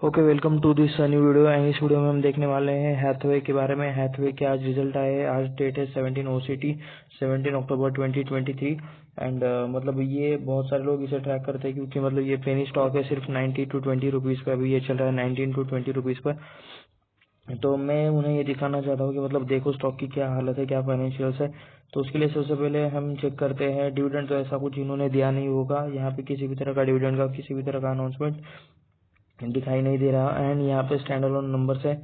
Okay, welcome to this new video. And इस video में हम देखने वाले हैं हैथवे के बारे में। हैथवे के आज रिजल्ट आए हैं। आज डेट है 17 OCT 17 अक्टूबर 2023। एंड मतलब ये बहुत सारे लोग इसे ट्रैक करते हैं क्योंकि मतलब ये पेनी स्टॉक है। सिर्फ 90 to 20 रुपीज़ पे अभी ये चल रहा है, 19 to 20 रुपीज़ पर। तो मैं उन्हें ये दिखाना चाहता हूँ कि मतलब देखो स्टॉक की क्या हालत है, क्या फाइनेंशियल्स है। तो उसके लिए सबसे पहले हम चेक करते हैं डिविडेंड। तो ऐसा कुछ इन्होंने दिया नहीं होगा, यहाँ पे किसी भी तरह का डिविडेंड का किसी भी तरह का अनाउंसमेंट दिखाई नहीं दे रहा। एंड यहाँ पे स्टैंड अलोन नंबर्स है।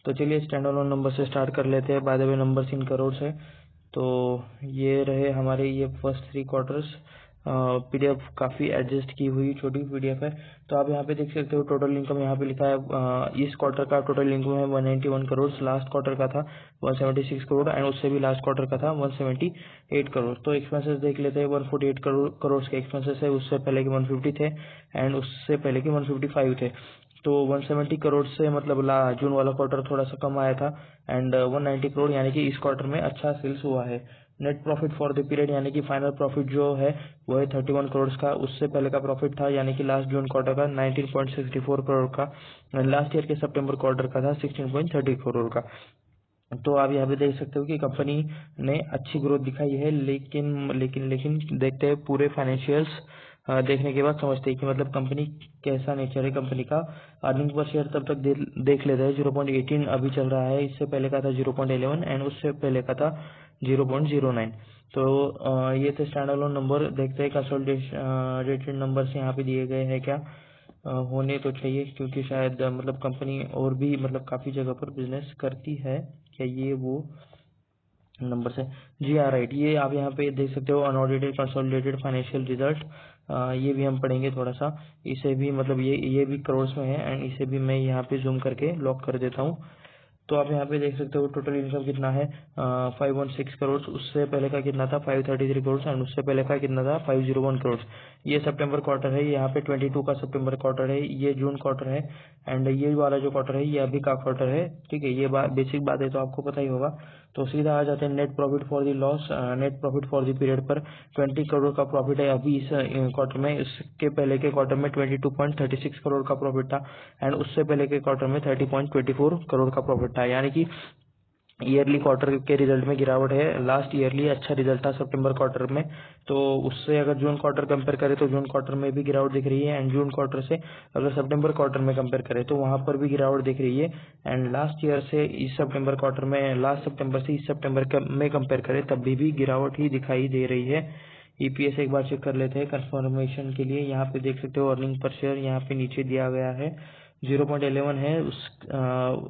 तो चलिए स्टैंड अलोन नंबर से स्टार्ट कर लेते हैं। By the way numbers in crore है। तो ये रहे हमारे ये फर्स्ट 3 क्वार्टर्स। पीडीएफ काफी एडजस्ट की हुई छोटी पीडीएफ है। तो आप यहाँ पे देख सकते हो टोटल इनकम यहाँ पे लिखा है। इस क्वार्टर का टोटल इनकम है 191 करोड़। लास्ट क्वार्टर का था 176 करोड़ एंड उससे भी लास्ट क्वार्टर का था 178 करोड़। तो एक्सपेंसेस देख लेते हैं। 148 करोड़ के एक्सपेंसेस है। उससे पहले के 150 थे एंड उससे पहले के 155 थे। तो 170 करोड़ से मतलब जून वाला क्वार्टर थोड़ा सा कम आया था। एंड 190 करोड़ यानी कि इस क्वार्टर में अच्छा सेल्स हुआ है। Net profit for the period यानी कि फाइनल प्रॉफिट जो है वो है 31 करोड़ का। उससे पहले का प्रॉफिट था यानी कि लास्ट जून क्वार्टर का 19.64 करोड़ का। एंड लास्ट ईयर के सितंबर क्वार्टर का था 16.30 करोड़ का। तो आप यहाँ पे देख सकते हो कि कंपनी ने अच्छी ग्रोथ दिखाई है। लेकिन देखते हैं पूरे फाइनेंशियल्स देखने के बाद समझते हैं कि मतलब कंपनी कैसा नेचर है कंपनी का। अर्निंग पर शेयर तब तक देख लेते हैं। 0.18 अभी चल रहा है। इससे पहले का था 0.11 एंड उससे पहले का था 0.09। तो ये थे स्टैंड अलोन नंबर। देखते हैं कंसोलिडेटेड नंबर्स यहाँ पे दिए गए हैं क्या। होने तो चाहिए क्योंकि शायद मतलब कंपनी और भी मतलब काफी जगह पर बिजनेस करती है। क्या ये वो नंबर है? जी हाँ, राइट। ये आप यहाँ पे देख सकते हो अनऑडिटेड कंसोलिडेटेड फाइनेंशियल रिजल्ट। ये भी हम पढ़ेंगे थोड़ा सा। इसे भी मतलब ये भी करोड़ में है एंड इसे भी मैं यहाँ पे जूम करके लॉक कर देता हूँ। तो आप यहाँ पे देख सकते हो टोटल इनकम कितना है 516 करोड़। उससे पहले का कितना था 533 करोड़ एंड उससे पहले का कितना था 501 करोड़। ये सितंबर क्वार्टर है। यहाँ पे 22 का सितंबर क्वार्टर है। ये जून क्वार्टर है एंड ये वाला जो क्वार्टर है ये अभी का क्वार्टर है। ठीक है, ये बेसिक बात है तो आपको पता ही होगा। तो सीधा आ जाते हैं net profit for the loss. Net profit for the period पर 20 करोड़ का प्रॉफिट है अभी इस क्वार्टर में। इसके पहले के क्वार्टर में 22.36 करोड़ का प्रॉफिट था एंड उससे पहले के क्वार्टर में 30.24 करोड़ का प्रॉफिट था। यानी कि ईयरली क्वार्टर के रिजल्ट में गिरावट है। लास्ट ईयरली अच्छा रिजल्ट था सितंबर क्वार्टर में। तो उससे अगर जून क्वार्टर कंपेयर करें तो जून क्वार्टर में भी गिरावट दिख रही है एंड जून क्वार्टर से अगर सितंबर क्वार्टर में कंपेयर करें तो वहां पर भी गिरावट दिख रही है। एंड लास्ट ईयर से इस सितंबर क्वार्टर में लास्ट सितंबर से इस सितंबर में कंपेयर करें तब भी गिरावट ही दिखाई दे रही है। ईपीएस एक बार चेक कर लेते हैं कंफर्मेशन के लिए। यहाँ पे देख सकते हो अर्निंग पर शेयर यहाँ पे नीचे दिया गया है 0.11 है।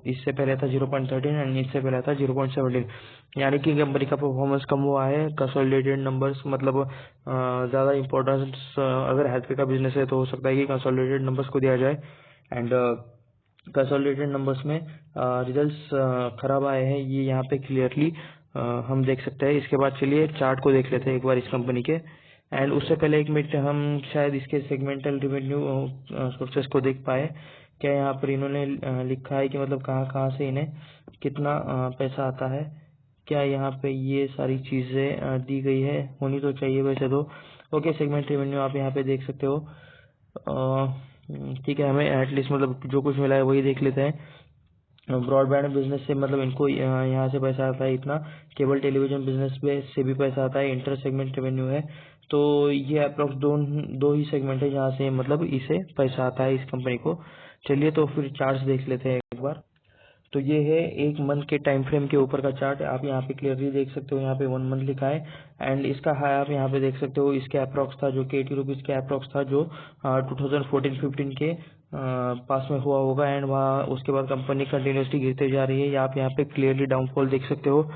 इससे पहले था 0.13 एंड इससे पहले था 0.17। यानी कि कंपनी का परफॉर्मेंस कम हुआ है। कंसोलिडेटेड नंबर्स मतलब ज्यादा इम्पोर्टेंस अगर हेल्थ का बिजनेस है तो हो सकता है कि कंसोलिडेटेड नंबर्स को दिया जाए। एंड कंसोलिडेटेड नंबर्स में रिजल्ट्स खराब आए हैं ये यहाँ पे क्लियरली हम देख सकते हैं। इसके बाद चलिए चार्ट को देख लेते हैं एक बार इस कंपनी के। एंड उससे पहले एक मिनट हम शायद इसके सेगमेंटल रेवेन्यू सोर्सेस को देख पाए। क्या यहाँ पर इन्होंने लिखा है कि मतलब कहाँ कहाँ से इन्हें कितना पैसा आता है। क्या यहाँ पे ये सारी चीजें दी गई है? होनी तो चाहिए वैसे तो। ओके, सेगमेंट रेवेन्यू आप यहाँ पे देख सकते हो। ठीक है, हमें एटलीस्ट मतलब जो कुछ मिला है वही देख लेते हैं। ब्रॉडबैंड बिजनेस से मतलब इनको यहाँ से पैसा आता है इतना। केबल टेलीविजन बिजनेस से भी पैसा आता है। इंटर सेगमेंट रेवेन्यू है। तो ये अप्रोक्स दो ही सेगमेंट है जहाँ से मतलब इसे पैसा आता है इस कंपनी को। चलिए तो फिर चार्ट्स देख लेते हैं एक बार। तो ये है एक मंथ के टाइम फ्रेम के ऊपर का चार्ट। आप यहाँ पे क्लियरली देख सकते हो। यहाँ पे 1 मंथ लिखा है एंड इसका हाई आप यहाँ पे देख सकते हो। इसके अप्रोक्स था जो कि 80 रुपीज के अप्रोक्स था जो 2014-15 के पास में हुआ होगा। एंड वहाँ उसके बाद कंपनी कंटिन्यूसली गिरते जा रही है। ये आप यहाँ पे क्लियरली डाउनफॉल देख सकते हो।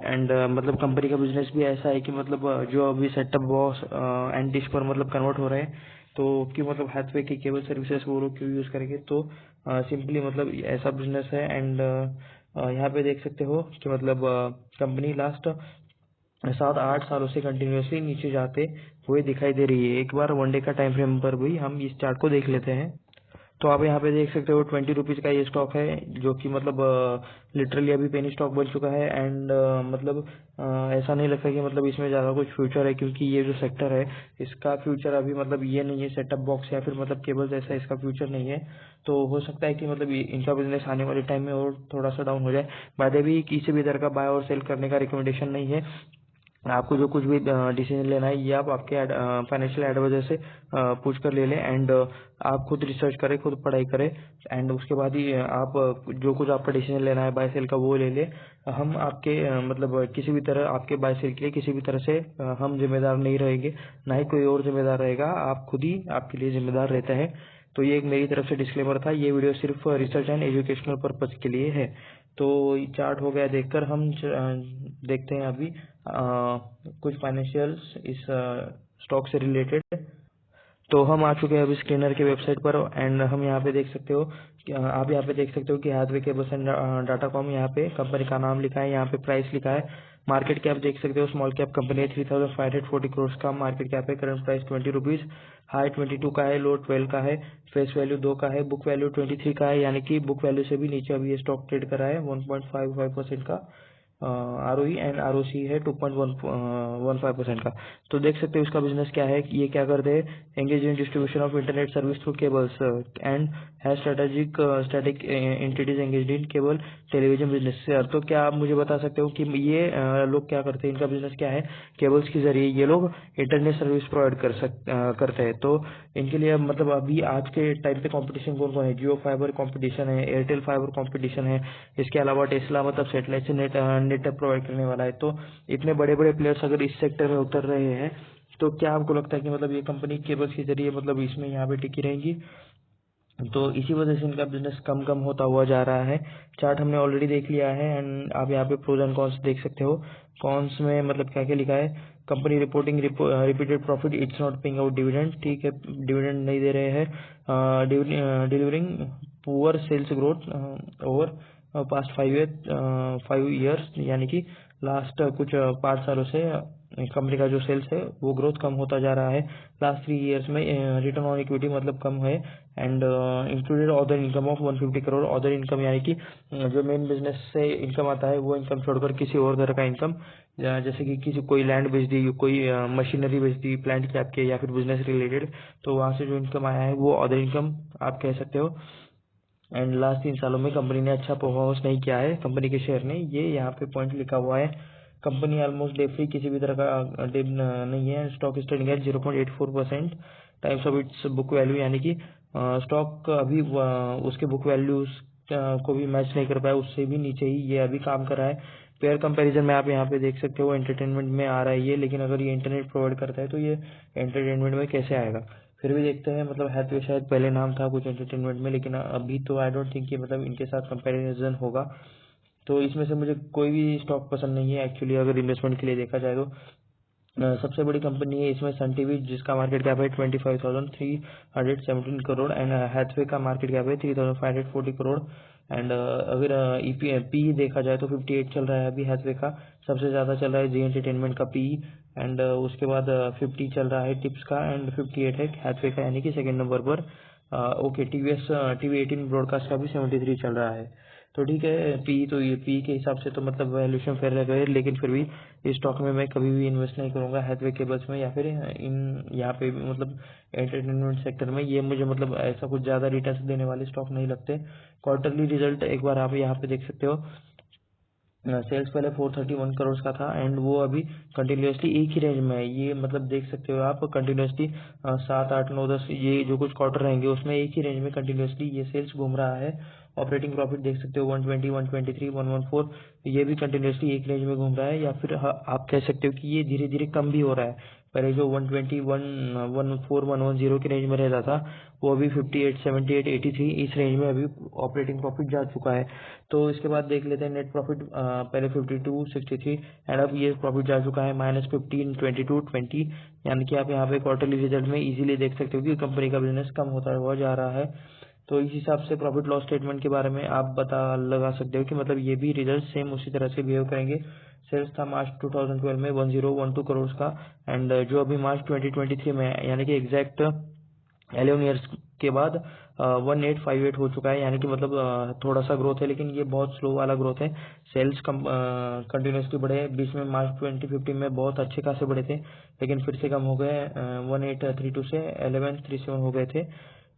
एंड मतलब कंपनी का बिजनेस भी ऐसा है कि मतलब जो अभी सेटअप बॉक्स एंड डिश पर मतलब कन्वर्ट हो रहे हैं तो क्यों मतलब हैथवे की केबल सर्विसेज वो लोग क्यों यूज करेंगे। तो सिंपली मतलब ऐसा बिजनेस है। एंड यहाँ पे देख सकते हो कि मतलब कंपनी लास्ट 7-8 सालों से कंटिन्यूसली नीचे जाते हुए दिखाई दे रही है। एक बार 1 डे का टाइम फ्रेम पर भी हम इस चार्ट को देख लेते हैं। तो आप यहाँ पे देख सकते हो 20 रुपीज का ये स्टॉक है, जो कि मतलब लिटरली अभी पेनी स्टॉक बन चुका है। एंड मतलब ऐसा नहीं लगता कि मतलब इसमें ज्यादा कुछ फ्यूचर है, क्योंकि ये जो सेक्टर है इसका फ्यूचर अभी मतलब ये नहीं है, सेटअप बॉक्स या फिर मतलब केबल जैसा इसका फ्यूचर नहीं है। तो हो सकता है कि मतलब इनका बिजनेस आने वाले टाइम में और थोड़ा सा डाउन हो जाए। बाय द वे किसी भी तरह का बाय और सेल करने का रिकमेंडेशन नहीं है। आपको जो कुछ भी डिसीजन लेना है ये आप आपके फाइनेंशियल एडवाइजर से पूछ कर ले लें। एंड आप खुद रिसर्च करें, खुद पढ़ाई करें, एंड उसके बाद ही आप जो कुछ आपका डिसीजन लेना है बाय सेल का वो ले लें। हम आपके मतलब किसी भी तरह आपके बाय सेल के लिए किसी भी तरह से हम जिम्मेदार नहीं रहेंगे, ना ही कोई और जिम्मेदार रहेगा, आप खुद ही आपके लिए जिम्मेदार रहता है। तो ये एक मेरी तरफ से डिस्क्लेमर था। ये वीडियो सिर्फ रिसर्च एंड एजुकेशनल पर्पज के लिए है। तो चार्ट हो गया देखकर, हम देखते हैं अभी कुछ फाइनेंशियल्स इस स्टॉक से रिलेटेड। तो हम आ चुके हैं अभी स्क्रीनर के वेबसाइट पर। एंड हम यहाँ पे देख सकते हो कि आप यहाँ पे देख सकते हो कि हैथवे केबल्स एंड डाटाकॉम, यहाँ पे कंपनी का नाम लिखा है, यहाँ पे प्राइस लिखा है। मार्केट कैप देख सकते हो, स्मॉल कैप कंपनी है, 3540 करोड़ का मार्केट कैप है। करंट प्राइस 20 रुपीज, हाई 22 का है, लो 12 का है, फेस वैल्यू 2 का है, बुक वैल्यू 23 का है, यानी कि बुक वैल्यू से भी नीचे अभी ये स्टॉक ट्रेड कर रहा है। 1.55% का आरओई एंड आरओसी है 2.15% का। तो देख सकते हो इसका बिजनेस क्या है, ये क्या करते हैं, engage in distribution of internet service through cables and है static entities engage in cable television business. तो क्या आप मुझे बता सकते हो कि ये लोग क्या करते हैं, इनका बिजनेस क्या है। केबल्स के जरिए ये लोग इंटरनेट सर्विस प्रोवाइड करते हैं। तो इनके लिए मतलब अभी आज के टाइम पे कंपटीशन कौन कौन है, जियो फाइबर कंपटीशन है, एयरटेल फाइबर कंपटीशन है, इसके अलावा टेस्ला मतलब सेटेलाइट से नेट प्रोवाइड करने वाला है। तो इतने बड़े बड़े प्लेयर्स अगर इस सेक्टर में उतर रहे हैं, तो क्या आपको लगता है कि मतलब ये कंपनी केबल्स के जरिए मतलब इसमें यहाँ पे टिकी रहेंगी। तो इसी वजह से इनका बिजनेस कम कम होता हुआ जा रहा है। चार्ट हमने ऑलरेडी देख लिया है। एंड आप यहाँ पे प्रोज एंड कॉन्स देख सकते हो। कॉन्स में मतलब क्या क्या लिखा है, company reporting repeated profit, it's not paying out dividend, ठीक है डिविडेंड नहीं दे रहे हैं। Delivering poor sales growth over past 5 years, यानी कि लास्ट कुछ 5 सालों से कंपनी का जो सेल्स है वो ग्रोथ कम होता जा रहा है। लास्ट 3 ईयर्स में रिटर्न ऑन इक्विटी मतलब कम है। And included other income of 150 crore, other income यानी कि जो मेन बिजनेस से इनकम आता है वो इनकम छोड़कर किसी और तरह का इनकम, जैसे कि किसी कोई लैंड बेच दी, कोई मशीनरी बेच दी प्लांट की आपके, या फिर बिजनेस रिलेटेड, तो वहां से जो इनकम आया है वो अदर इनकम आप कह सकते हो। एंड लास्ट 3 सालों में कंपनी ने अच्छा परफॉर्मेंस नहीं किया है, कंपनी के शेयर ने, ये यहाँ पे पॉइंट लिखा हुआ है। कंपनी ऑलमोस्ट डे फ्री, किसी भी तरह का डे नहीं है। स्टॉक ट्रेडिंग है 0.84% times of its book value, यानी कि स्टॉक अभी उसके बुक वैल्यूज को भी मैच नहीं कर पाया, उससे भी नीचे ही ये अभी काम कर रहा है। पेयर कंपैरिजन में आप यहाँ पे देख सकते हो, एंटरटेनमेंट में आ रहा है ये, लेकिन अगर ये इंटरनेट प्रोवाइड करता है तो ये एंटरटेनमेंट में कैसे आएगा। फिर भी देखते हैं, मतलब हैथवे शायद पहले नाम था कुछ एंटरटेनमेंट में, लेकिन अभी तो आई डोंट थिंक कि मतलब इनके साथ कंपैरिजन होगा। तो इसमें से मुझे कोई भी स्टॉक पसंद नहीं है एक्चुअली, अगर इन्वेस्टमेंट के लिए देखा जाए तो। सबसे बड़ी कंपनी है इसमें सन टीवी, जिसका मार्केट कैप है 25,317 करोड़। एंड हैथवे का मार्केट कैप है 3,540 करोड़। एंड अगर पी देखा जाए तो 58 चल रहा है अभी हैथवे का। सबसे ज्यादा चल रहा है जी एंटरटेनमेंट का पी। एंड उसके बाद 50 चल रहा है टिप्स का, एंड 58 है हैथवे का, यानी कि सेकंड नंबर पर। ओके, टीवी 18 ब्रॉडकास्ट का भी 73 चल रहा है। तो ठीक है, पी तो ये पी के हिसाब से तो मतलब वैल्यूएशन फेयर लग रहा है, लेकिन फिर भी इस स्टॉक में मैं कभी भी इन्वेस्ट नहीं करूंगा, हैथवे केबल्स में या फिर इन यहाँ पे भी मतलब एंटरटेनमेंट सेक्टर में। ये मुझे मतलब ऐसा कुछ ज्यादा रिटर्न देने वाले स्टॉक नहीं लगते। क्वार्टरली रिजल्ट एक बार आप यहाँ पे देख सकते हो। सेल्स पहले 431 करोड़ का था, एंड वो अभी कंटिन्यूसली एक ही रेंज में है। ये मतलब देख सकते हो आप कंटिन्यूसली 7, 8, 9, 10 ये जो कुछ क्वार्टर रहेंगे उसमें एक ही रेंज में कंटिन्यूसली ये सेल्स घूम रहा है। ऑपरेटिंग प्रॉफिट देख सकते हो 120, 123, 114, ये भी कंटिन्यूसली एक रेंज में घूम रहा है। या फिर आप कह सकते हो कि ये धीरे धीरे कम भी हो रहा है। पहले जो 120, 114, 110 के रेंज में रहता था, वो अभी 58, 78, 83 इस रेंज में अभी ऑपरेटिंग प्रॉफिट जा चुका है। तो इसके बाद देख लेते हैं नेट प्रॉफिट, पहले 52, 63, एंड अब ये प्रॉफिट जा चुका है -15, 22, 20, यानी कि आप यहाँ पे क्वार्टरली रिजल्ट में इजीली देख सकते हो कि कंपनी का बिजनेस कम होता हुआ जा रहा है। तो इस हिसाब से प्रॉफिट लॉस स्टेटमेंट के बारे में आप पता लगा सकते हो कि मतलब ये भी रिजल्ट सेम उसी तरह से बिहेव करेंगे। सेल्स था मार्च 2012 में 1012 करोड़ का, एंड जो अभी मार्च 2023 में यानी कि एग्जैक्ट 11 ईयर्स के बाद 1858 हो चुका है, यानी कि मतलब थोड़ा सा ग्रोथ है, लेकिन ये बहुत स्लो वाला ग्रोथ है। सेल्स कंटिन्यूसली बढ़े, बीच में मार्च 2015 में बहुत अच्छे खासे बढ़े थे, लेकिन फिर से कम हो गए, 1832 से 1137 हो गए थे।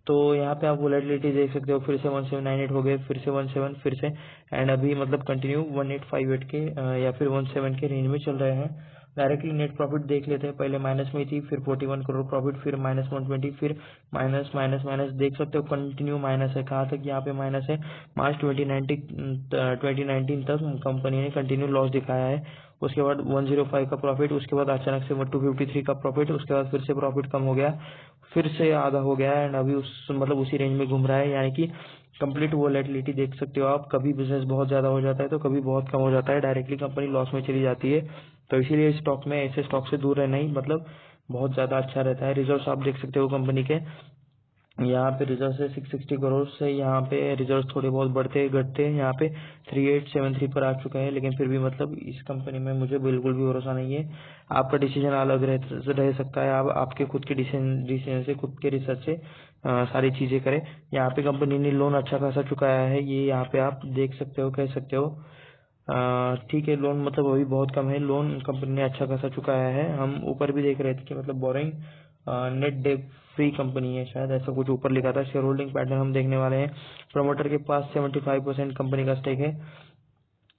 तो यहाँ पे आप वोलेटिलिटी देख सकते हो, फिर से 1798 हो गए, फिर से 17, फिर से, एंड अभी मतलब कंटिन्यू 1858 के या फिर 17 के रेंज में चल रहे हैं। डायरेक्टली नेट प्रॉफिट देख लेते हैं, पहले माइनस में थी, फिर 41 करोड़ प्रॉफिट, फिर माइनस 120, फिर माइनस माइनस माइनस, देख सकते हो कंटिन्यू माइनस है। कहाँ तक यहाँ पे माइनस है, मार्च 2019 तक कंपनी ने कंटिन्यू लॉस दिखाया है। उसके बाद 105 का प्रॉफिट, उसके बाद अचानक से 253 का प्रॉफिट, उसके बाद फिर से प्रॉफिट कम हो गया, फिर से आधा हो गया, एंड अभी उसी रेंज में घूम रहा है। यानी कि कंप्लीट वोलेटिलिटी देख सकते हो आप, कभी बिजनेस बहुत ज्यादा हो जाता है तो कभी बहुत कम हो जाता है, डायरेक्टली कंपनी लॉस में चली जाती है। तो इसीलिए स्टॉक में ऐसे स्टॉक से दूर रहना ही मतलब बहुत ज्यादा अच्छा रहता है। रिजर्व्स आप देख सकते हो कंपनी के, यहाँ पे रिजर्व है 660 करोड़ से, यहाँ पे रिजर्व थोड़े बहुत बढ़ते घटते यहाँ पे 3873 पर आ चुका है, लेकिन फिर भी मतलब इस कंपनी में मुझे बिल्कुल भी भरोसा नहीं है। आपका डिसीजन अलग रह सकता है, आप आपके खुद के डिसीजन से, खुद के रिसर्च से सारी चीजें करें। यहाँ पे कंपनी ने लोन अच्छा खासा चुकाया है, ये यहाँ पे आप देख सकते हो, कह सकते हो। ठीक है, लोन मतलब अभी बहुत कम है, लोन कंपनी ने अच्छा खासा चुकाया है। हम ऊपर भी देख रहे थे कि मतलब boring net debt free company है, शायद ऐसा कुछ ऊपर लिखा था। शेयर होल्डिंग पैटर्न हम देखने वाले हैं। प्रमोटर के पास 75% कंपनी का स्टेक है,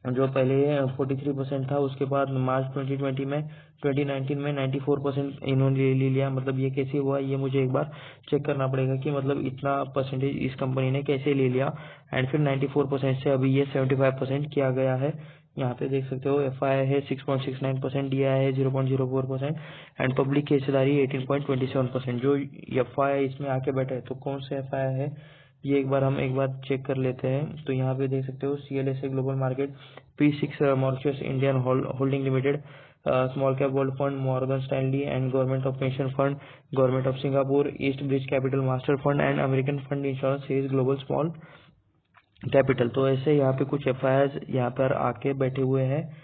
जो पहले 43% था। उसके बाद मार्च 2019 में 94% इन्होंने ले लिया। मतलब ये कैसे हुआ, ये मुझे एक बार चेक करना पड़ेगा कि मतलब इतना परसेंटेज इस कंपनी ने कैसे ले लिया। एंड फिर 94% से अभी ये 75% किया गया है। यहाँ पे देख सकते हो एफ आई है 6.69%, डी आई है 0.04%, एंड पब्लिक की हिस्सेदारी 18.27%। जो एफ आई इसमें आके बैठे हैं, तो कौन से एफ आई है ये हम एक बार चेक कर लेते हैं। तो यहाँ पे देख सकते हो CLSA global market, P6 Mauritius Indian holding limited, small cap gold fund, Morgan Stanley and government of pension fund, government of Singapore, east bridge capital master fund and American fund insurance series global small capital. तो ऐसे यहाँ पे कुछ FIR यहाँ पर आके बैठे हुए हैं।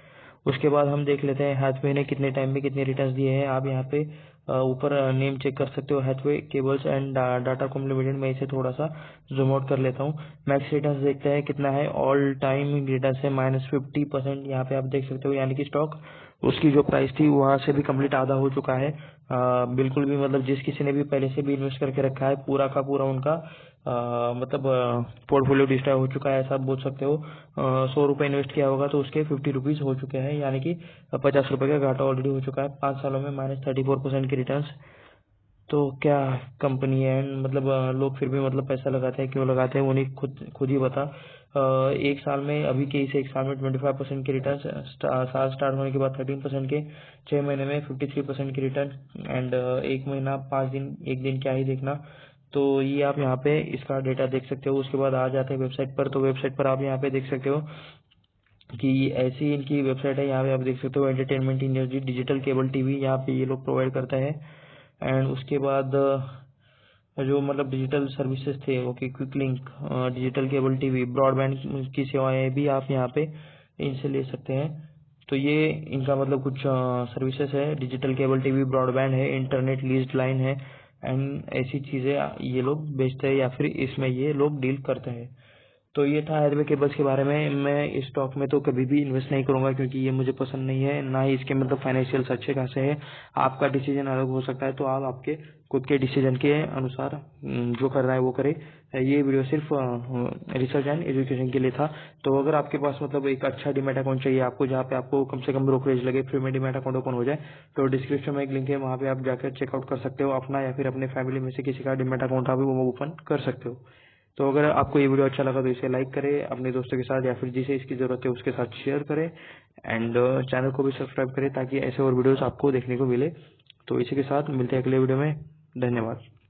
उसके बाद हम देख लेते हैं हैथवे ने कितने टाइम में कितने रिटर्न्स दिए हैं। आप यहाँ पे ऊपर नेम चेक कर सकते हो, Hathway Cables and Datacom Limited. मैं इसे थोड़ा सा जूम आउट कर लेता हूँ। मैक्स रिटर्न्स देखते हैं कितना है, ऑल टाइम रिटर्न्स है -50%। यहाँ पे आप देख सकते हो, यानी कि स्टॉक उसकी जो प्राइस थी वहां से भी कम्प्लीट आधा हो चुका है। बिल्कुल भी मतलब जिस किसी ने भी पहले से भी इन्वेस्ट करके रखा है, पूरा का पूरा उनका मतलब पोर्टफोलियो डिस्ट्रॉय हो चुका है, ऐसा आप बोल सकते हो। 100 रुपए इन्वेस्ट किया होगा तो उसके 50 रुपीज हो चुके हैं, यानी कि 50 रुपए का घाटा ऑलरेडी हो चुका है। 5 सालों में -34% की रिटर्न्स। तो क्या कंपनी है, मतलब लोग फिर भी मतलब पैसा लगाते हैं, क्यों लगाते हैं उन्हें खुद ही बता। एक साल में अभी के इस एक साल में 25% के रिटर्न, साल स्टार्ट होने के बाद 13% के, 6 महीने में 53% की रिटर्न, एंड एक महीना 5 दिन, एक दिन क्या ही देखना। तो ये आप यहाँ पे इसका डेटा देख सकते हो। उसके बाद आ जाते हैं वेबसाइट पर, तो वेबसाइट पर आप यहाँ पे देख सकते हो कि ऐसी इनकी वेबसाइट है। यहाँ पे आप देख सकते हो entertainment energy digital cable TV, यहाँ पे ये लोग प्रोवाइड करता है। एंड उसके बाद जो मतलब डिजिटल सर्विसेज थे, okay, quick link, digital cable TV, broadband की सेवाएं भी आप यहाँ पे इनसे ले सकते हैं। तो ये इनका मतलब कुछ सर्विसेज है, डिजिटल केबल टीवी, ब्रॉडबैंड है, इंटरनेट लीज्ड लाइन है, एंड ऐसी चीजें ये लोग बेचते हैं या फिर इसमें ये लोग डील करते हैं। तो ये था हैथवे केबल्स के बारे में। मैं इस स्टॉक में तो कभी भी इन्वेस्ट नहीं करूंगा, क्योंकि ये मुझे पसंद नहीं है, ना ही इसके मतलब फाइनेंशियल्स अच्छे खासे हैं। आपका डिसीजन अलग हो सकता है, तो आप आपके खुद के डिसीजन के अनुसार जो करना है वो करें। ये वीडियो सिर्फ रिसर्च एंड एजुकेशन के लिए था। तो अगर आपके पास मतलब एक अच्छा डीमैट अकाउंट चाहिए आपको, जहाँ पे आपको कम से कम ब्रोकरेज लगे, फ्री में डीमैट अकाउंट ओपन हो जाए, तो डिस्क्रिप्शन में एक लिंक है, वहाँ पे आप जाकर चेकआउट कर सकते हो। अपना या फिर अपने फैमिली में से किसी का डीमैट अकाउंट आप वो ओपन कर सकते हो। तो अगर आपको ये वीडियो अच्छा लगा तो इसे लाइक करें, अपने दोस्तों के साथ या फिर जिसे इसकी जरूरत है उसके साथ शेयर करें, एंड चैनल को भी सब्सक्राइब करें ताकि ऐसे और वीडियोस आपको देखने को मिले। तो इसी के साथ मिलते हैं अगले वीडियो में। धन्यवाद।